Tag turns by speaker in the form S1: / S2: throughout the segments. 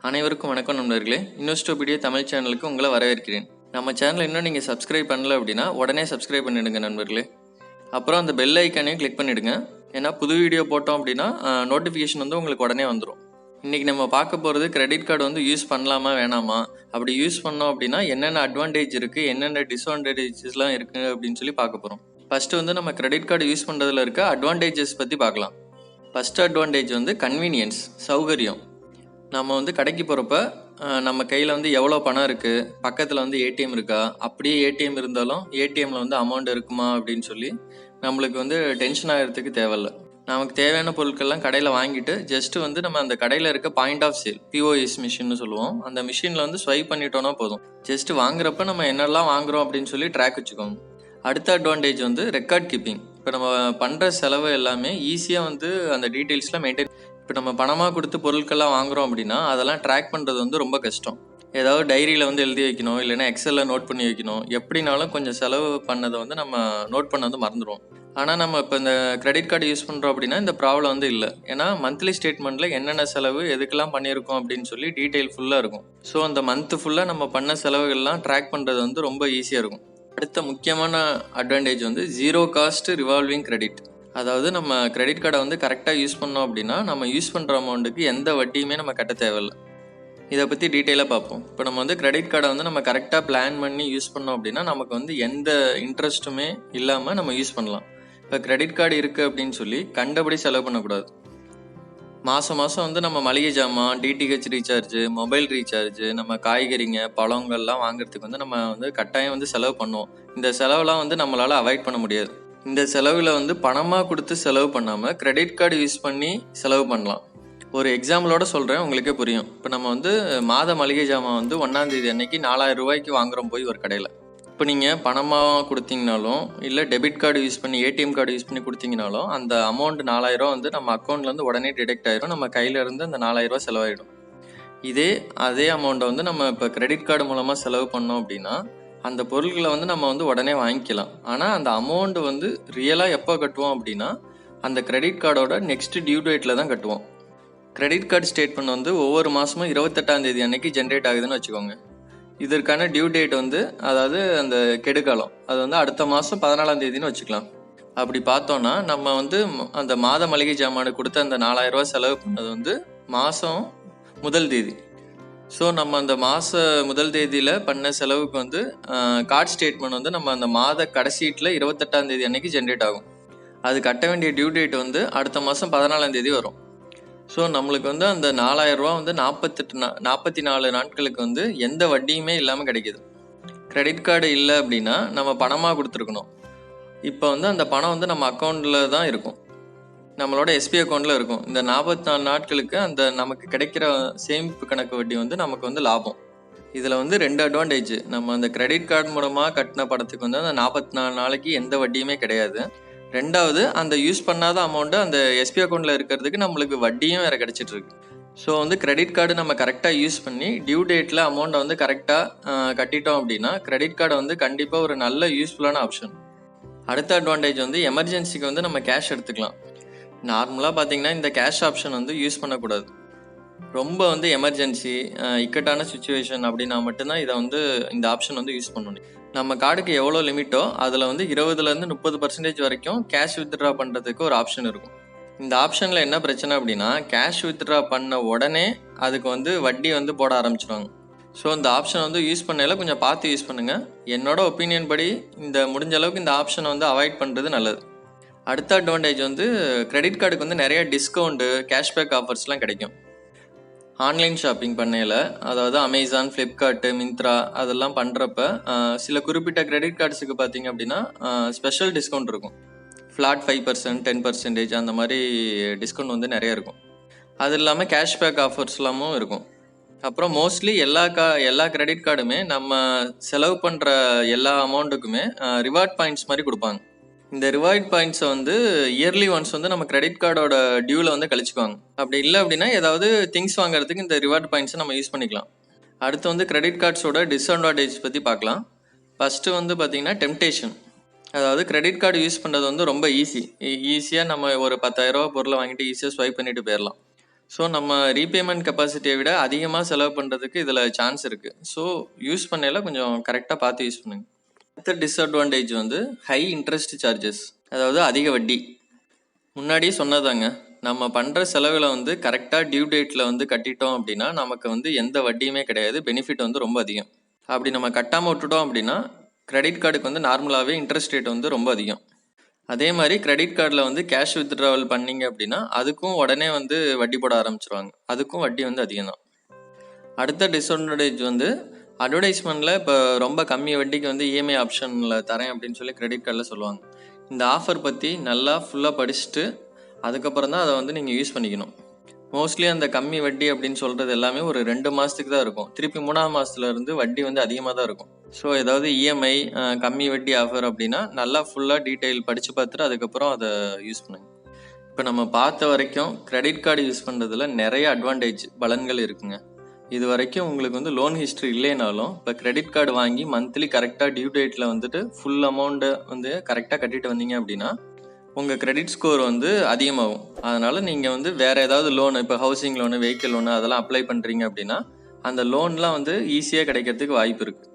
S1: அனைவருக்கும் வணக்கம் நண்பர்களே. இன்வெஸ்டோபீடியா தமிழ் சேனலுக்கு உங்களை வரவேற்கிறேன். நம்ம சேனலை இன்னும் நீங்கள் சப்ஸ்கிரைப் பண்ணல அப்படின்னா உடனே சப்ஸ்கிரைப் பண்ணிடுங்க நண்பர்களே. அப்புறம் அந்த பெல் ஐக்கானையும் கிளிக் பண்ணிவிடுங்க. ஏன்னா புது வீடியோ போட்டோம் அப்படின்னா நோட்டிஃபிகேஷன் வந்து உங்களுக்கு உடனே வந்துடும். இன்றைக்கி நம்ம பார்க்க போகிறது கிரெடிட் கார்டு வந்து யூஸ் பண்ணலாமா வேணாமா, அப்படி யூஸ் பண்ணோம் அப்படின்னா என்னென்ன அட்வான்டேஜ் இருக்குது, என்னென்ன டிஸ்அட்வான்டேஜஸ்லாம் இருக்குது அப்படின்னு சொல்லி பார்க்க போகிறோம். ஃபஸ்ட்டு வந்து நம்ம கிரெடிட் கார்டு யூஸ் பண்ணுறதுல இருக்க அட்வான்டேஜஸ் பற்றி பார்க்கலாம். ஃபஸ்ட் அட்வான்டேஜ் வந்து கன்வீனியன்ஸ், சௌகரியம். நம்ம வந்து கடைக்கு போகிறப்ப நம்ம கையில் வந்து எவ்வளோ பணம் இருக்குது, பக்கத்தில் வந்து ஏடிஎம் இருக்கா, அப்படியே ஏடிஎம் இருந்தாலும் ஏடிஎம்மில் வந்து அமௌண்ட் இருக்குமா அப்படின்னு சொல்லி நம்மளுக்கு வந்து டென்ஷன் ஆகிறதுக்கு தேவையில்ல. நமக்கு தேவையான பொருட்கள்லாம் கடையில் வாங்கிட்டு ஜஸ்ட்டு வந்து நம்ம அந்த கடையில் இருக்க பாயிண்ட் ஆஃப் சேல், பிஓஎஸ் மிஷின்னு சொல்லுவோம், அந்த மிஷினில் வந்து ஸ்வைப் பண்ணிட்டோன்னா போதும். ஜஸ்ட்டு வாங்குறப்ப நம்ம என்னெல்லாம் வாங்குகிறோம் அப்படின்னு சொல்லி ட்ராக் வச்சுக்கோங்க. அடுத்த அட்வான்டேஜ் வந்து ரெக்கார்ட் கீப்பிங். இப்போ நம்ம பண்ணுற செலவு எல்லாமே ஈஸியாக வந்து அந்த டீட்டெயில்ஸ்லாம் மெயின்டைன். இப்போ நம்ம பணமாக கொடுத்து பொருட்கள்லாம் வாங்குகிறோம் அப்படின்னா அதெல்லாம் ட்ராக் பண்ணுறது வந்து ரொம்ப கஷ்டம். ஏதாவது டைரியில் வந்து எழுதி வைக்கணும், இல்லைன்னா எக்ஸலில் நோட் பண்ணி வைக்கணும். எப்படினாலும் கொஞ்சம் செலவு பண்ணதை வந்து நம்ம நோட் பண்ண வந்து மறந்துடுவோம். ஆனால் நம்ம இப்போ இந்த கிரெடிட் கார்டு யூஸ் பண்ணுறோம் அப்படின்னா இந்த ப்ராப்ளம் வந்து இல்லை. ஏன்னா மந்த்லி ஸ்டேட்மெண்ட்டில் என்னென்ன செலவு எதுக்கெல்லாம் பண்ணியிருக்கோம் அப்படின்னு சொல்லி டீட்டெயில் ஃபுல்லாக இருக்கும். ஸோ அந்த மந்த்து ஃபுல்லாக நம்ம பண்ண செலவுகள்லாம் ட்ராக் பண்ணுறது வந்து ரொம்ப ஈஸியாக இருக்கும். அடுத்த முக்கியமான அட்வான்டேஜ் வந்து ஜீரோ காஸ்ட் ரிவால்விங் கிரெடிட். அதாவது நம்ம கிரெடிட் கார்டை வந்து கரெக்டாக யூஸ் பண்ணோம் அப்படின்னா நம்ம யூஸ் பண்ணுற அமௌண்ட்டுக்கு எந்த வட்டியுமே நம்ம கட்ட தேவையில்லை. இதை பற்றி டீட்டெயிலாக பார்ப்போம். இப்போ நம்ம வந்து கிரெடிட் கார்டை வந்து நம்ம கரெக்டாக பிளான் பண்ணி யூஸ் பண்ணோம் அப்படின்னா நமக்கு வந்து எந்த இன்ட்ரெஸ்ட்டுமே இல்லாமல் நம்ம யூஸ் பண்ணலாம். இப்போ கிரெடிட் கார்டு இருக்குது அப்படின்னு சொல்லி கண்டபடி செலவு பண்ணக்கூடாது. மாதம் வந்து நம்ம மளிகை ஜாமான், டிடிஹெச் ரீசார்ஜு, மொபைல் ரீசார்ஜு, நம்ம காய்கறிங்க, பழங்கள்லாம் வாங்குறதுக்கு வந்து நம்ம வந்து கட்டாயம் வந்து செலவு பண்ணுவோம். இந்த செலவுலாம் வந்து நம்மளால் அவாய்ட் பண்ண முடியாது. இந்த செலவில் வந்து பணமாக கொடுத்து செலவு பண்ணாமல் கிரெடிட் கார்டு யூஸ் பண்ணி செலவு பண்ணலாம். ஒரு எக்ஸாம்பிளோட சொல்கிறேன், உங்களுக்கே புரியும். இப்போ நம்ம வந்து மாத மளிகை ஜாமான் வந்து 1ஆம் தேதி அன்னைக்கு 4000 ரூபாய்க்கு வாங்குகிறோம் போய் ஒரு கடையில். இப்போ நீங்கள் பணமாக கொடுத்தீங்கனாலும் இல்லை டெபிட் கார்டு யூஸ் பண்ணி ஏடிஎம் கார்டு யூஸ் பண்ணி கொடுத்தீங்கனாலும் அந்த அமௌண்ட் 4000 வந்து நம்ம அக்கௌண்ட்லேருந்து உடனே டிடெக்ட் ஆயிரும். நம்ம கையில் இருந்து அந்த 4000 ரூபா செலவாயிடும். அதே அமௌண்ட்டை வந்து நம்ம இப்போ கிரெடிட் கார்டு மூலமாக செலவு பண்ணோம் அப்படின்னா அந்த பொருட்களை வந்து நம்ம வந்து உடனே வாங்கிக்கலாம். ஆனால் அந்த அமௌண்ட் வந்து ரியலாக எப்போ கட்டுவோம் அப்படின்னா அந்த கிரெடிட் கார்டோட நெக்ஸ்ட் டியூ டேட்டில் தான் கட்டுவோம். கிரெடிட் கார்டு ஸ்டேட்மெண்ட் வந்து ஒவ்வொரு மாதமும் 28ஆம் தேதி அன்னைக்கு ஜென்ரேட் ஆகுதுன்னு வச்சுக்கோங்க. இதற்கான டியூ டேட் வந்து அதாவது அந்த கெடுகாலம் அது வந்து அடுத்த மாதம் 14ஆம் தேதின்னு வச்சுக்கலாம். அப்படி பார்த்தோன்னா நம்ம வந்து அந்த மாத மளிகை ஜாமானுக்கு கொடுத்த அந்த 4000 ரூபா செலவு பண்ணது வந்து மாதம் முதல் தேதி. ஸோ நம்ம அந்த முதல் தேதியில் பண்ண செலவுக்கு வந்து கார்டு ஸ்டேட்மெண்ட் வந்து நம்ம அந்த மாத கடைசீட்டில் 28ஆம் தேதி அன்னைக்கு ஜென்ரேட் ஆகும். அது கட்ட வேண்டிய டியூ டேட் வந்து அடுத்த மாதம் 14ஆம் தேதி வரும். ஸோ நம்மளுக்கு வந்து அந்த 4000 ரூபா வந்து 44 நாட்களுக்கு வந்து எந்த வட்டியுமே இல்லாமல் கிடைக்கிது. கிரெடிட் கார்டு இல்லை அப்படின்னா நம்ம பணமாக கொடுத்துருக்கணும். இப்போ வந்து அந்த பணம் வந்து நம்ம அக்கௌண்ட்டில் தான் இருக்கும், நம்மளோட எஸ்பி அக்கௌண்ட்டில் இருக்கும். இந்த 44 நாட்களுக்கு அந்த நமக்கு கிடைக்கிற சேமிப்பு கணக்கு வட்டி வந்து நமக்கு வந்து லாபம். இதில் வந்து 2 அட்வான்டேஜ். நம்ம அந்த கிரெடிட் கார்டு மூலமாக கட்டின பணத்துக்கு வந்து அந்த 44 நாளைக்கு எந்த வட்டியுமே கிடையாது. ரெண்டாவது, அந்த யூஸ் பண்ணாத அமௌண்ட்டு அந்த எஸ்பி அக்கௌண்ட்டில் இருக்கிறதுக்கு நம்மளுக்கு வட்டியும் வேறு கிடச்சிட்டு இருக்கு. ஸோ வந்து கிரெடிட் கார்டு நம்ம கரெக்டாக யூஸ் பண்ணி டியூ டேட்டில் அமௌண்ட்டை வந்து கரெக்டாக கட்டிட்டோம் அப்படின்னா கிரெடிட் கார்டு வந்து கண்டிப்பாக ஒரு நல்ல யூஸ்ஃபுல்லான ஆப்ஷன். அடுத்த அட்வான்டேஜ் வந்து எமர்ஜென்சிக்கு வந்து நம்ம கேஷ் எடுத்துக்கலாம். நார்மலாக பார்த்தீங்கன்னா இந்த கேஷ் ஆப்ஷன் வந்து யூஸ் பண்ணக்கூடாது. ரொம்ப வந்து எமர்ஜென்சி, இக்கட்டான சுச்சுவேஷன் அப்படின்னா மட்டும்தான் இதை வந்து இந்த ஆப்ஷன் வந்து யூஸ் பண்ணணும். நம்ம கார்டுக்கு எவ்வளோ லிமிட்டோ அதில் வந்து 20% 30% வரைக்கும் கேஷ் வித்ட்ரா பண்ணுறதுக்கு ஒரு ஆப்ஷன் இருக்கும். இந்த ஆப்ஷனில் என்ன பிரச்சனை அப்படின்னா கேஷ் வித்ட்ரா பண்ண உடனே அதுக்கு வந்து வட்டி வந்து போட ஆரம்பிச்சிடுவாங்க. ஸோ இந்த ஆப்ஷன் வந்து யூஸ் பண்ணையில் கொஞ்சம் பார்த்து யூஸ் பண்ணுங்கள். என்னோட ஒப்பீனியன் படி முடிஞ்ச அளவுக்கு இந்த ஆப்ஷனை வந்து அவாய்ட் பண்ணுறது நல்லது. அடுத்த அட்வான்டேஜ் வந்து கிரெடிட் கார்டுக்கு வந்து நிறைய டிஸ்கவுண்ட்டு, கேஷ்பேக் ஆஃபர்ஸ்லாம் கிடைக்கும். ஆன்லைன் ஷாப்பிங் பண்ணையில், அதாவது அமேசான், ஃப்ளிப்கார்ட்டு, மிந்த்ரா அதெல்லாம் பண்ணுறப்ப சில குறிப்பிட்ட கிரெடிட் கார்ட்ஸுக்கு பார்த்தீங்க அப்படின்னா ஸ்பெஷல் டிஸ்கவுண்ட் இருக்கும். ஃப்ளாட் 5%, 10% அந்த மாதிரி டிஸ்கவுண்ட் வந்து நிறைய இருக்கும். அது இல்லாமல் கேஷ்பேக் ஆஃபர்ஸ்லாமும் இருக்கும். அப்புறம் மோஸ்ட்லி எல்லா கிரெடிட் கார்டுமே நம்ம செலவு பண்ணுற எல்லா அமௌண்ட்டுக்குமே ரிவார்ட் பாயிண்ட்ஸ் மாதிரி கொடுப்பாங்க. இந்த ரிவார்ட் பாயிண்ட்ஸை வந்து இயர்லி ஒன்ஸ் வந்து நம்ம கிரெடிட் கார்டோட டியூவில் வந்து கழிச்சுக்குவாங்க. அப்படி இல்லை அப்படின்னா ஏதாவது திங்ஸ் வாங்குறதுக்கு இந்த ரிவார்ட் பாயிண்ட்ஸை நம்ம யூஸ் பண்ணிக்கலாம். அடுத்து வந்து கிரெடிட் கார்ட்ஸோட டிஸ்அட்வான்டேஜ் பற்றி பார்க்கலாம். ஃபஸ்ட்டு வந்து பார்த்திங்கன்னா டெம்டேஷன். அதாவது கிரெடிட் கார்டு யூஸ் பண்ணுறது வந்து ரொம்ப ஈஸியாக நம்ம ஒரு 10,000 ரூபா பொருளை வாங்கிட்டு ஈஸியாக ஸ்வைப் பண்ணிட்டு போயிடலாம். ஸோ நம்ம ரீபேமெண்ட் கெப்பாசிட்டியை விட அதிகமாக செலவு பண்ணுறதுக்கு இதில் சான்ஸ் இருக்குது. ஸோ யூஸ் பண்ணையில் கொஞ்சம் கரெக்டாக பார்த்து யூஸ் பண்ணுங்க. அடுத்த டிஸ்அட்வான்டேஜ் வந்து ஹை இன்ட்ரெஸ்ட் சார்ஜஸ், அதாவது அதிக வட்டி. முன்னாடியே சொன்னதாங்க, நம்ம பண்ணுற செலவில் வந்து கரெக்டாக டியூ டேட்டில் வந்து கட்டிட்டோம் அப்படின்னா நமக்கு வந்து எந்த வட்டியுமே கிடையாது, பெனிஃபிட் வந்து ரொம்ப அதிகம். அப்படி நம்ம கட்டாமல் விட்டுட்டோம் அப்படின்னா கிரெடிட் கார்டுக்கு வந்து நார்மலாகவே இன்ட்ரெஸ்ட் ரேட் வந்து ரொம்ப அதிகம். அதே மாதிரி கிரெடிட் கார்டில் வந்து கேஷ் வித்ட்ராவல் பண்ணீங்க அப்படின்னா அதுக்கும் உடனே வந்து வட்டி போட ஆரம்பிச்சிருவாங்க, அதுக்கும் வட்டி வந்து அதிகம் தான். அடுத்த டிஸ்அட்வான்டேஜ் வந்து அட்வர்டைஸ்மெண்ட்டில் இப்போ ரொம்ப கம்மி வட்டிக்கு வந்து இஎம்ஐ ஆப்ஷனில் தரேன் அப்படின்னு சொல்லி கிரெடிட் கார்டில் சொல்லுவாங்க. இந்த ஆஃபர் பற்றி நல்லா ஃபுல்லாக படிச்சுட்டு அதுக்கப்புறம் தான் அதை வந்து நீங்கள் யூஸ் பண்ணிக்கணும். மோஸ்ட்லி அந்த கம்மி வட்டி அப்படின்னு சொல்கிறது எல்லாமே ஒரு 2 மாதத்துக்கு தான் இருக்கும். திருப்பி 3ஆம் மாதத்துலேருந்து வட்டி வந்து அதிகமாக தான் இருக்கும். ஸோ ஏதாவது இஎம்ஐ கம்மி வட்டி ஆஃபர் அப்படின்னா நல்லா ஃபுல்லாக டீட்டெயில் படித்து பார்த்துட்டு அதுக்கப்புறம் அதை யூஸ் பண்ணுங்க. இப்போ நம்ம பார்த்த வரைக்கும் கிரெடிட் கார்டு யூஸ் பண்ணுறதுல நிறைய அட்வான்டேஜ் பலன்கள் இருக்குங்க. இது வரைக்கும் உங்களுக்கு வந்து லோன் ஹிஸ்ட்ரி இல்லைனாலும் இப்போ கிரெடிட் கார்டு வாங்கி மந்த்லி கரெக்டாக டியூ டேட்டில் வந்துட்டு ஃபுல் அமௌண்ட்டை வந்து கரெக்டாக கட்டிட்டு வந்தீங்க அப்படின்னா உங்கள் கிரெடிட் ஸ்கோர் வந்து அதிகமாகும். அதனால் நீங்கள் வந்து வேறு ஏதாவது லோன், இப்போ ஹவுசிங் லோனு, வெஹிக்கிள் லோனு அதெல்லாம் அப்ளை பண்ணுறீங்க அப்படின்னா அந்த லோன்லாம் வந்து ஈஸியாக கிடைக்கிறதுக்கு வாய்ப்பு இருக்குது.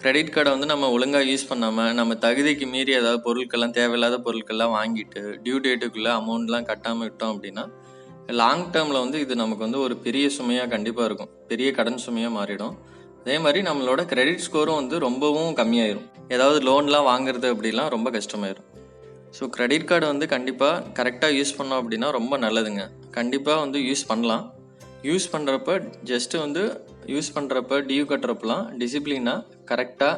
S1: கிரெடிட் கார்டை வந்து நம்ம ஒழுங்காக யூஸ் பண்ணாமல் நம்ம தகுதிக்கு மீறி ஏதாவது பொருட்கள்லாம், தேவையில்லாத பொருட்கள்லாம் வாங்கிட்டு டியூ டேட்டுக்குள்ளே அமௌண்ட்லாம் கட்டாமல் விட்டோம் அப்படின்னா லாங் டேர்மில் வந்து இது நமக்கு வந்து ஒரு பெரிய சுமையாக கண்டிப்பாக இருக்கும், பெரிய கடன் சுமையாக மாறிடும். அதே மாதிரி நம்மளோட கிரெடிட் ஸ்கோரும் வந்து ரொம்பவும் கம்மியாயிரும். ஏதாவது லோன்லாம் வாங்குறது அப்படிலாம் ரொம்ப கஷ்டமாயிரும். ஸோ கிரெடிட் கார்டு வந்து கண்டிப்பாக கரெக்டாக யூஸ் பண்ணோம் அப்படின்னா ரொம்ப நல்லதுங்க. கண்டிப்பாக வந்து யூஸ் பண்ணலாம். யூஸ் பண்ணுறப்ப ஜஸ்ட்டு வந்து யூஸ் பண்ணுறப்ப டியூ கட்டுறப்பெல்லாம் டிசிப்ளினாக கரெக்டாக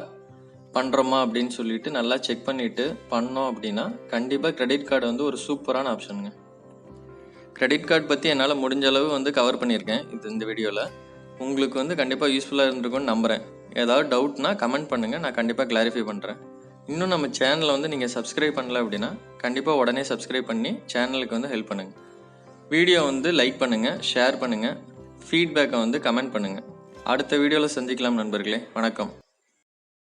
S1: பண்ணுறோமா அப்படின்னு சொல்லிட்டு நல்லா செக் பண்ணிவிட்டு பண்ணோம் அப்படின்னா கண்டிப்பாக கிரெடிட் கார்டு வந்து ஒரு சூப்பரான ஆப்ஷனுங்க. கிரெடிட் கார்டு பற்றி என்னால் முடிஞ்ச அளவு வந்து கவர் பண்ணியிருக்கேன் இந்த வீடியோவில். உங்களுக்கு வந்து கண்டிப்பாக யூஸ்ஃபுல்லாக இருந்திருக்கும்னு நம்புகிறேன். ஏதாவது டவுட்னா கமெண்ட் பண்ணுங்கள், நான் கண்டிப்பாக கிளாரிஃபை பண்ணுறேன். இன்னும் நம்ம சேனலை வந்து நீங்கள் சப்ஸ்கிரைப் பண்ணல அப்படின்னா கண்டிப்பாக உடனே சப்ஸ்கிரைப் பண்ணி சேனலுக்கு வந்து ஹெல்ப் பண்ணுங்கள். வீடியோ வந்து லைக் பண்ணுங்கள், ஷேர் பண்ணுங்கள், ஃபீட்பேக்கை வந்து கமெண்ட் பண்ணுங்கள். அடுத்த வீடியோவில் சந்திக்கலாம் நண்பர்களே. வணக்கம்.